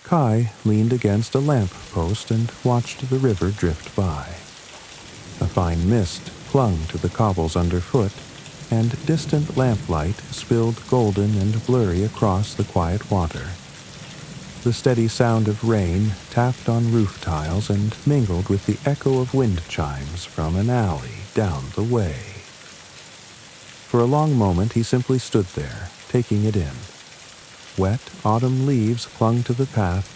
Kai leaned against a lamp post and watched the river drift by. A fine mist clung to the cobbles underfoot, and distant lamplight spilled golden and blurry across the quiet water. The steady sound of rain tapped on roof tiles and mingled with the echo of wind chimes from an alley down the way. For a long moment he simply stood there, taking it in. Wet autumn leaves clung to the path,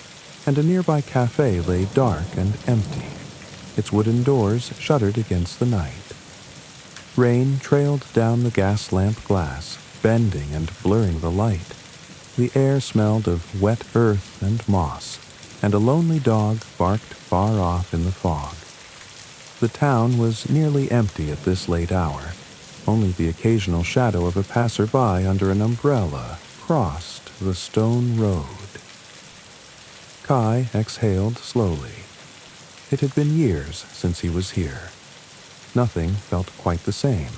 and a nearby cafe lay dark and empty, its wooden doors shuttered against the night. Rain trailed down the gas lamp glass, bending and blurring the light. The air smelled of wet earth and moss, and a lonely dog barked far off in the fog. The town was nearly empty at this late hour. Only the occasional shadow of a passerby under an umbrella crossed the stone road. Kai exhaled slowly. It had been years since he was here. Nothing felt quite the same.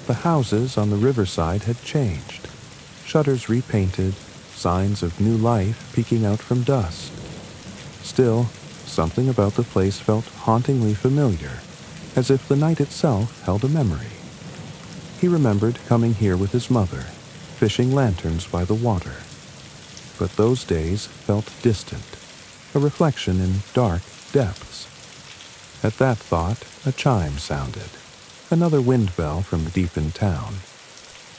The houses on the riverside had changed. Shutters repainted, signs of new life peeking out from dust. Still, something about the place felt hauntingly familiar, as if the night itself held a memory. He remembered coming here with his mother, fishing lanterns by the water. But those days felt distant, a reflection in dark depths. At that thought, a chime sounded, another wind bell from deep in town.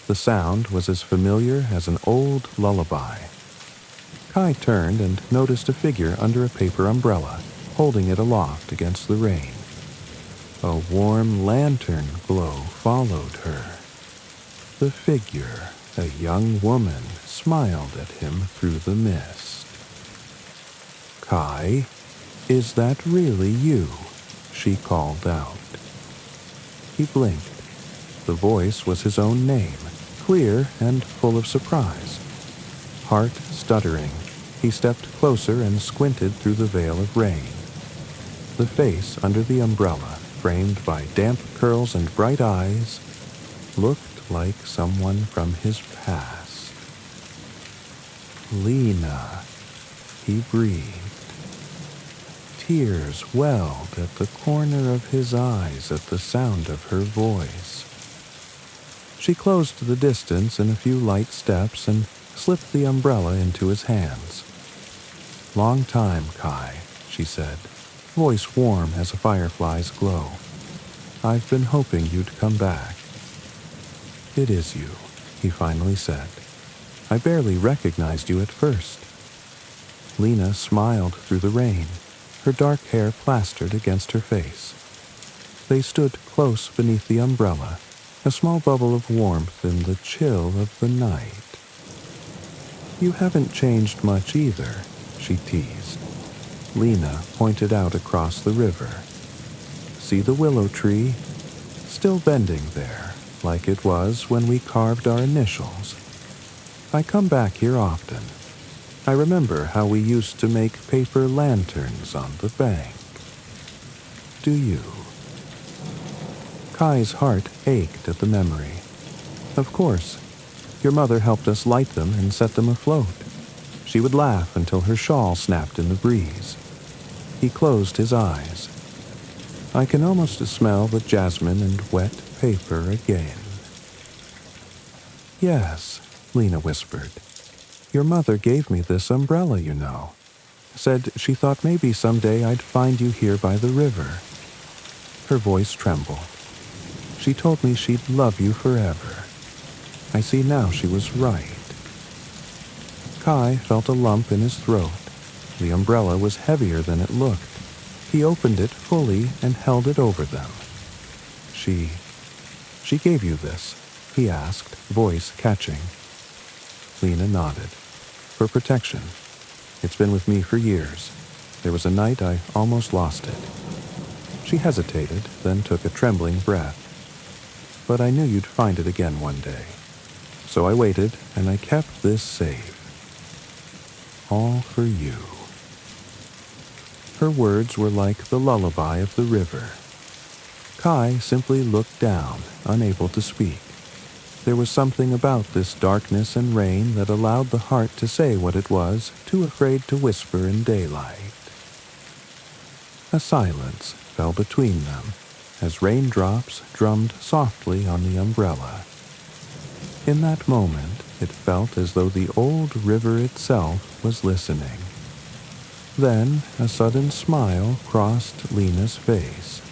The sound was as familiar as an old lullaby. Kai turned and noticed a figure under a paper umbrella, holding it aloft against the rain. A warm lantern glow followed her. The figure, a young woman, smiled at him through the mist. "Kai, is that really you?" she called out. He blinked. The voice was his own name, clear and full of surprise. Heart stuttering, he stepped closer and squinted through the veil of rain. The face under the umbrella, framed by damp curls and bright eyes, looked like someone from his past. "Lena," he breathed. Tears welled at the corner of his eyes at the sound of her voice. She closed the distance in a few light steps and slipped the umbrella into his hands. "Long time, Kai," she said, voice warm as a firefly's glow. "I've been hoping you'd come back." "It is you," he finally said. "I barely recognized you at first." Lena smiled through the rain, her dark hair plastered against her face. They stood close beneath the umbrella, a small bubble of warmth in the chill of the night. "You haven't changed much either," she teased. Lena pointed out across the river. "See the willow tree? Still bending there, like it was when we carved our initials. I come back here often. I remember how we used to make paper lanterns on the bank. Do you?" Kai's heart ached at the memory. "Of course. Your mother helped us light them and set them afloat. She would laugh until her shawl snapped in the breeze." He closed his eyes. "I can almost smell the jasmine and wet paper again." "Yes," Lena whispered. "Your mother gave me this umbrella, you know. Said she thought maybe someday I'd find you here by the river." Her voice trembled. "She told me she'd love you forever. I see now she was right." Kai felt a lump in his throat. The umbrella was heavier than it looked. He opened it fully and held it over them. She gave you this?" he asked, voice catching. Lena nodded. "For protection. It's been with me for years. There was a night I almost lost it." She hesitated, then took a trembling breath. "But I knew you'd find it again one day. So I waited, and I kept this safe. All for you." Her words were like the lullaby of the river. Kai simply looked down, unable to speak. There was something about this darkness and rain that allowed the heart to say what it was, too afraid to whisper in daylight. A silence fell between them as raindrops drummed softly on the umbrella. In that moment, it felt as though the old river itself was listening. Then a sudden smile crossed Lena's face.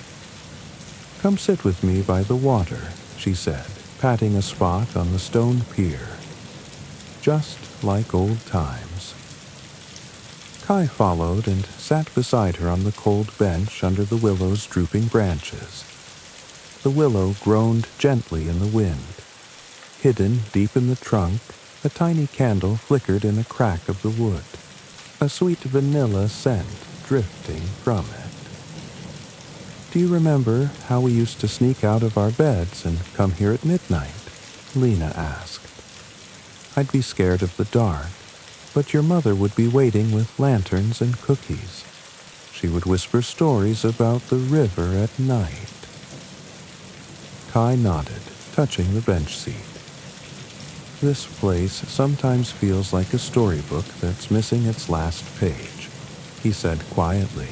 "Come sit with me by the water," she said, patting a spot on the stone pier. "Just like old times." Kai followed and sat beside her on the cold bench under the willow's drooping branches. The willow groaned gently in the wind. Hidden deep in the trunk, a tiny candle flickered in a crack of the wood, a sweet vanilla scent drifting from it. "Do you remember how we used to sneak out of our beds and come here at midnight?" Lena asked. "I'd be scared of the dark, but your mother would be waiting with lanterns and cookies. She would whisper stories about the river at night." Kai nodded, touching the bench seat. "This place sometimes feels like a storybook that's missing its last page," he said quietly.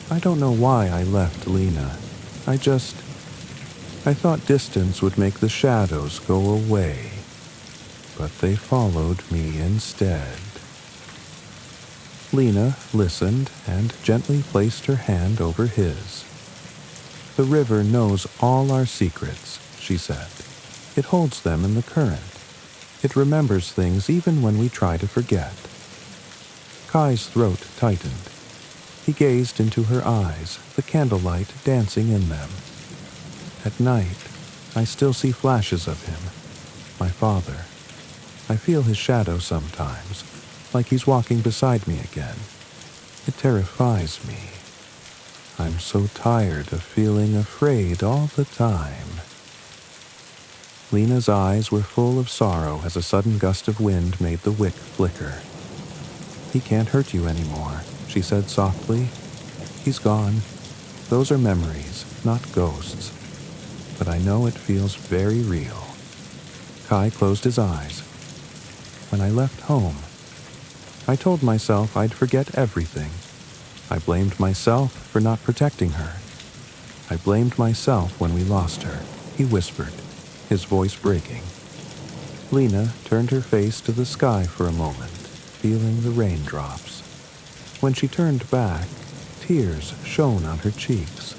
"I don't know why I left Lena. I thought distance would make the shadows go away. But they followed me instead." Lena listened and gently placed her hand over his. "The river knows all our secrets," she said. "It holds them in the current. It remembers things even when we try to forget." Kai's throat tightened. He gazed into her eyes, the candlelight dancing in them. "At night, I still see flashes of him, my father. I feel his shadow sometimes, like he's walking beside me again. It terrifies me. I'm so tired of feeling afraid all the time." Lena's eyes were full of sorrow as a sudden gust of wind made the wick flicker. "He can't hurt you anymore," she said softly. "He's gone. Those are memories, not ghosts. But I know it feels very real." Kai closed his eyes. "When I left home, I told myself I'd forget everything. I blamed myself for not protecting her. I blamed myself when we lost her," he whispered, his voice breaking. Lena turned her face to the sky for a moment, feeling the raindrops. When she turned back, tears shone on her cheeks.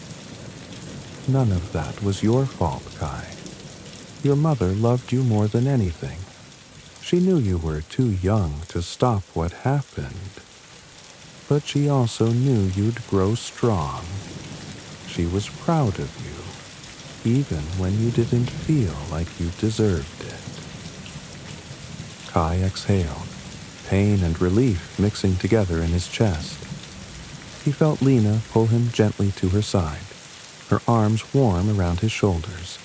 "None of that was your fault, Kai. Your mother loved you more than anything. She knew you were too young to stop what happened. But she also knew you'd grow strong. She was proud of you, even when you didn't feel like you deserved it." Kai exhaled, pain and relief mixing together in his chest. He felt Lena pull him gently to her side, her arms warm around his shoulders.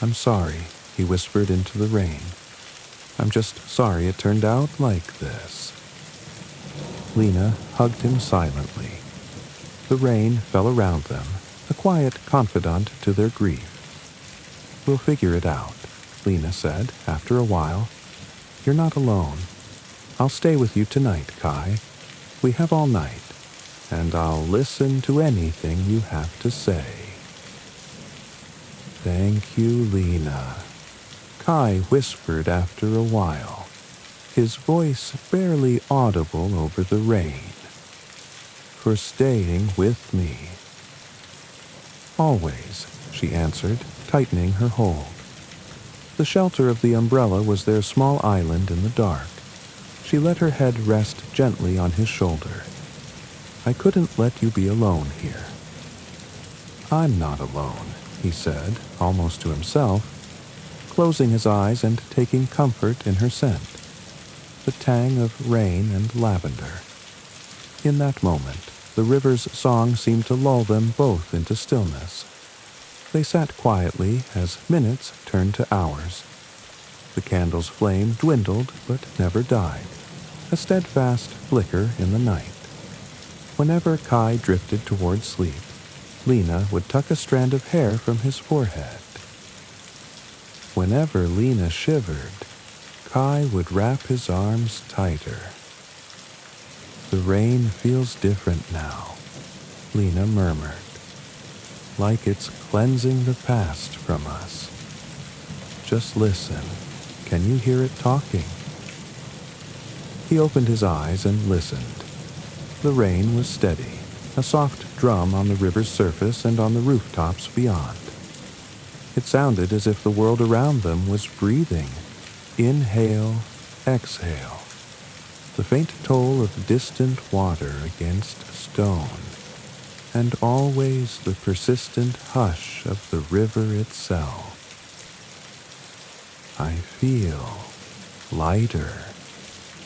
"I'm sorry," he whispered into the rain. "I'm just sorry it turned out like this." Lena hugged him silently. The rain fell around them, a quiet confidant to their grief. "We'll figure it out," Lena said after a while. "You're not alone. I'll stay with you tonight, Kai. We have all night, and I'll listen to anything you have to say." "Thank you, Lena," Kai whispered after a while, his voice barely audible over the rain. "For staying with me." "Always," she answered, tightening her hold. The shelter of the umbrella was their small island in the dark. She let her head rest gently on his shoulder. "I couldn't let you be alone here." "I'm not alone," he said, almost to himself, closing his eyes and taking comfort in her scent, the tang of rain and lavender. In that moment, the river's song seemed to lull them both into stillness. They sat quietly as minutes turned to hours. The candle's flame dwindled but never died, a steadfast flicker in the night. Whenever Kai drifted toward sleep, Lena would tuck a strand of hair from his forehead. whenever Lena shivered, Kai would wrap his arms tighter. The rain feels different now, Lena murmured, like it's cleansing the past from us. Just listen. Can you hear it talking? He opened his eyes and listened. The rain was steady, a soft drum on the river's surface and on the rooftops beyond. It sounded as if the world around them was breathing. Inhale, exhale. The faint toll of distant water against stone, and always the persistent hush of the river itself. I feel lighter,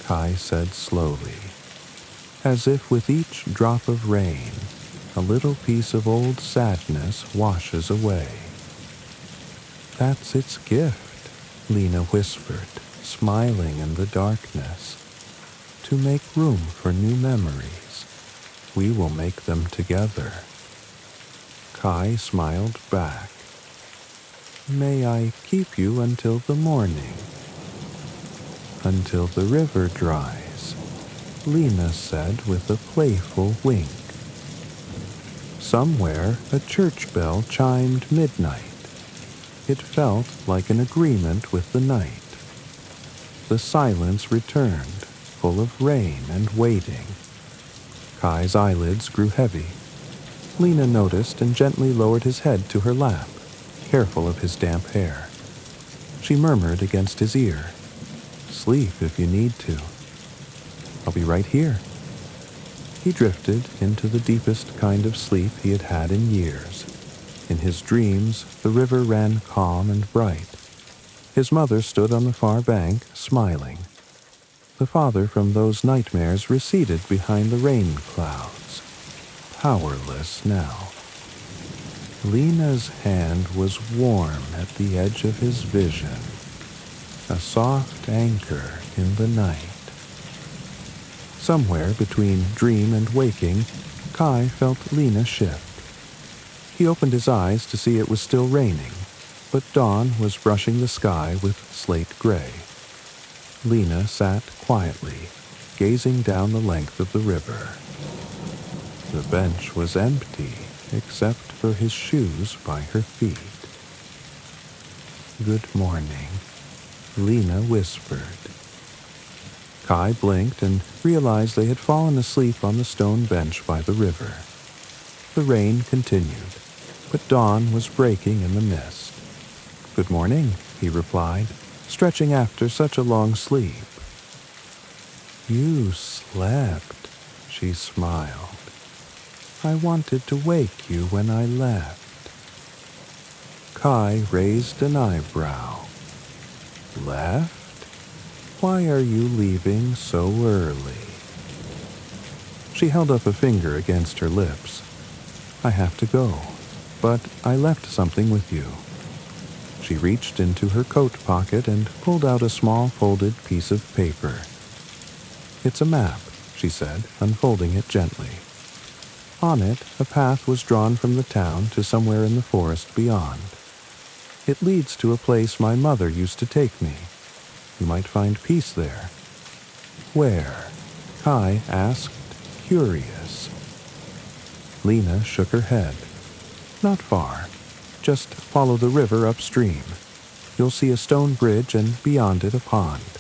Kai said slowly, as if with each drop of rain, a little piece of old sadness washes away. That's its gift, Lena whispered, smiling in the darkness. To make room for new memories, we will make them together. Kai smiled back. May I keep you until the morning? Until the river dries, Lena said with a playful wink. Somewhere a church bell chimed midnight. It felt like an agreement with the night. The silence returned, full of rain and waiting. Kai's eyelids grew heavy. Lena noticed and gently lowered his head to her lap, careful of his damp hair. She murmured against his ear, "Sleep if you need to. I'll be right here." He drifted into the deepest kind of sleep he had had in years. In his dreams, the river ran calm and bright. His mother stood on the far bank, smiling. The father from those nightmares receded behind the rain clouds, powerless now. Lena's hand was warm at the edge of his vision, a soft anchor in the night. Somewhere between dream and waking, Kai felt Lena shift. He opened his eyes to see it was still raining, but dawn was brushing the sky with slate gray. Lena sat quietly, gazing down the length of the river. The bench was empty, except for his shoes by her feet. "Good morning," Lena whispered. Kai blinked and realized they had fallen asleep on the stone bench by the river. The rain continued, but dawn was breaking in the mist. "Good morning," he replied, stretching after such a long sleep. "You slept," she smiled. "I wanted to wake you when I left." Kai raised an eyebrow. "Left? Why are you leaving so early?" She held up a finger against her lips. "I have to go, but I left something with you." She reached into her coat pocket and pulled out a small folded piece of paper. "It's a map," she said, unfolding it gently. On it, a path was drawn from the town to somewhere in the forest beyond. "It leads to a place my mother used to take me. You might find peace there." "Where?" Kai asked, curious. Lena shook her head. "Not far. Just follow the river upstream. You'll see a stone bridge and beyond it a pond.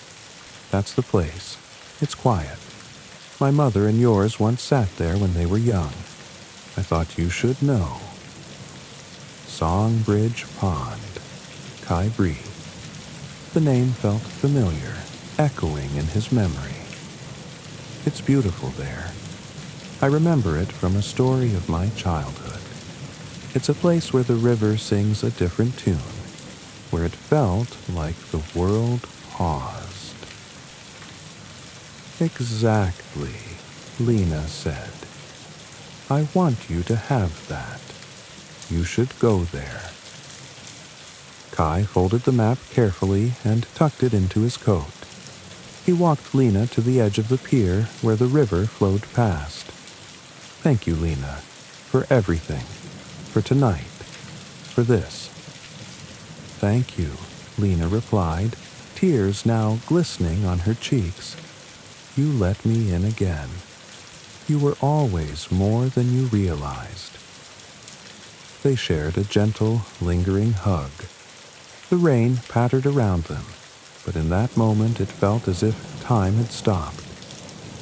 That's the place. It's quiet. My mother and yours once sat there when they were young. I thought you should know." Songbridge Pond, Kai breathed. The name felt familiar, echoing in his memory. "It's beautiful there. I remember it from a story of my childhood. It's a place where the river sings a different tune, where it felt like the world paused." "Exactly," Lena said. "I want you to have that. You should go there." Kai folded the map carefully and tucked it into his coat. He walked Lena to the edge of the pier where the river flowed past. "Thank you, Lena, for everything, for tonight, for this." "Thank you," Lena replied, tears now glistening on her cheeks. "You let me in again. You were always more than you realized." They shared a gentle, lingering hug. The rain pattered around them, but in that moment it felt as if time had stopped.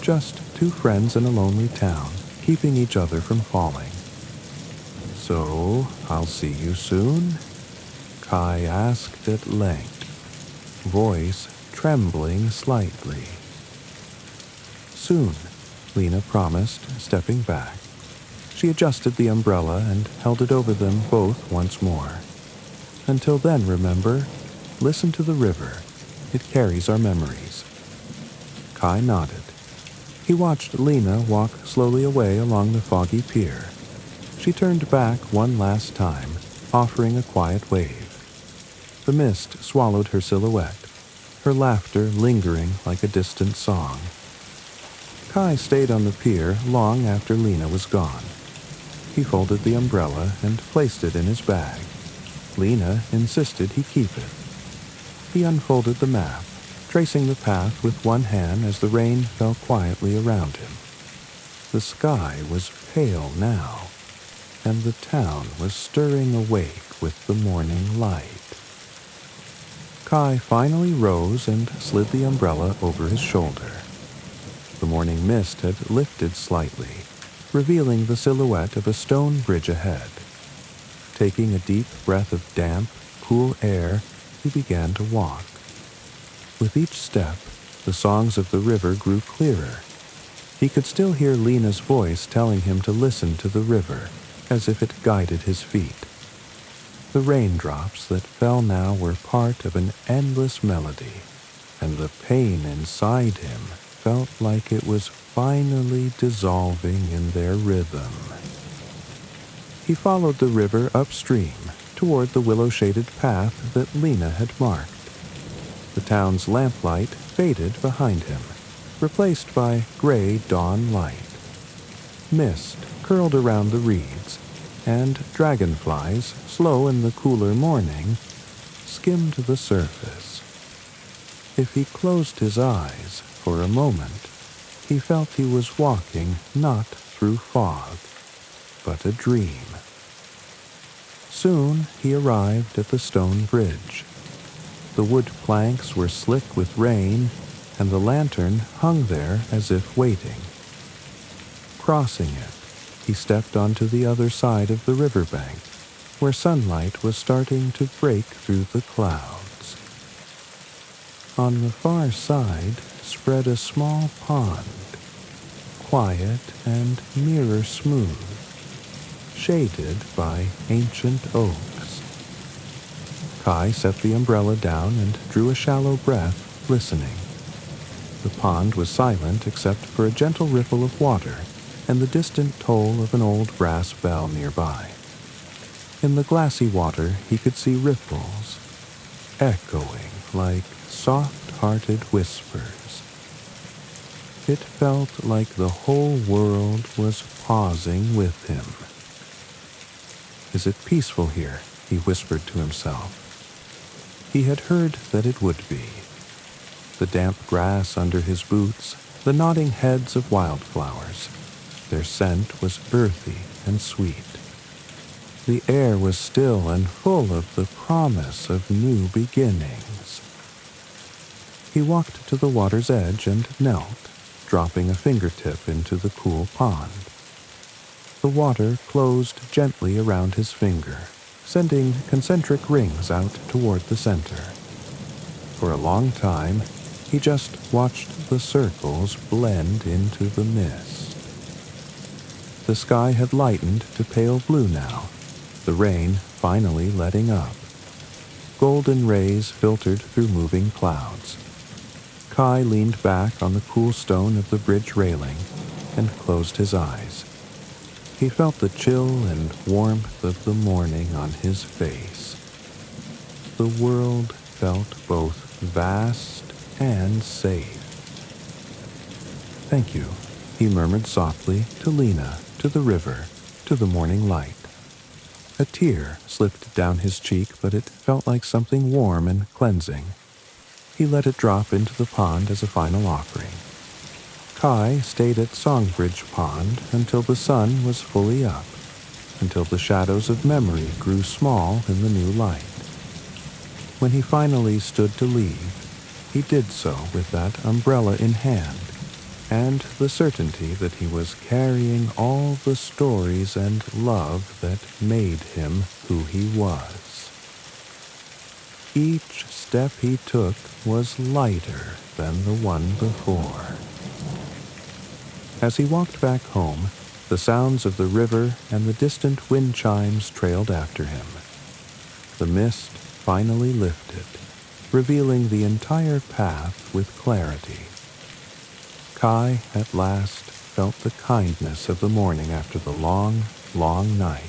Just two friends in a lonely town, keeping each other from falling. "So, I'll see you soon?" Kai asked at length, voice trembling slightly. "Soon," Lena promised, stepping back. She adjusted the umbrella and held it over them both once more. "Until then, remember, listen to the river. It carries our memories." Kai nodded. He watched Lena walk slowly away along the foggy pier. She turned back one last time, offering a quiet wave. The mist swallowed her silhouette, her laughter lingering like a distant song. Kai stayed on the pier long after Lena was gone. He folded the umbrella and placed it in his bag. Lena insisted he keep it. He unfolded the map, tracing the path with one hand as the rain fell quietly around him. The sky was pale now, and the town was stirring awake with the morning light. Kai finally rose and slid the umbrella over his shoulder. The morning mist had lifted slightly, revealing the silhouette of a stone bridge ahead. Taking a deep breath of damp, cool air, he began to walk. With each step, the songs of the river grew clearer. He could still hear Lena's voice telling him to listen to the river, as if it guided his feet. The raindrops that fell now were part of an endless melody, and the pain inside him felt like it was finally dissolving in their rhythm. He followed the river upstream toward the willow-shaded path that Lena had marked. The town's lamplight faded behind him, replaced by gray dawn light. Mist curled around the reeds, and dragonflies, slow in the cooler morning, skimmed the surface. If he closed his eyes for a moment, he felt he was walking not through fog, but a dream. Soon he arrived at the stone bridge. The wood planks were slick with rain, and the lantern hung there as if waiting. Crossing it, he stepped onto the other side of the riverbank, where sunlight was starting to break through the clouds. On the far side spread a small pond, quiet and mirror smooth, shaded by ancient oaks. Kai set the umbrella down and drew a shallow breath, listening. The pond was silent except for a gentle ripple of water and the distant toll of an old brass bell nearby. In the glassy water he could see ripples, echoing like soft-hearted whispers. It felt like the whole world was pausing with him. "Is it peaceful here?" he whispered to himself. He had heard that it would be. The damp grass under his boots, the nodding heads of wildflowers. Their scent was earthy and sweet. The air was still and full of the promise of new beginnings. He walked to the water's edge and knelt, dropping a fingertip into the cool pond. The water closed gently around his finger, sending concentric rings out toward the center. For a long time, he just watched the circles blend into the mist. The sky had lightened to pale blue now, the rain finally letting up. Golden rays filtered through moving clouds. Kai leaned back on the cool stone of the bridge railing and closed his eyes. He felt the chill and warmth of the morning on his face. The world felt both vast and safe. "Thank you," he murmured softly to Lena, to the river, to the morning light. A tear slipped down his cheek, but it felt like something warm and cleansing. He let it drop into the pond as a final offering. Kai stayed at Songbridge Pond until the sun was fully up, until the shadows of memory grew small in the new light. When he finally stood to leave, he did so with that umbrella in hand, and the certainty that he was carrying all the stories and love that made him who he was. Each step he took was lighter than the one before. As he walked back home, the sounds of the river and the distant wind chimes trailed after him. The mist finally lifted, revealing the entire path with clarity. Kai at last felt the kindness of the morning after the long, long night.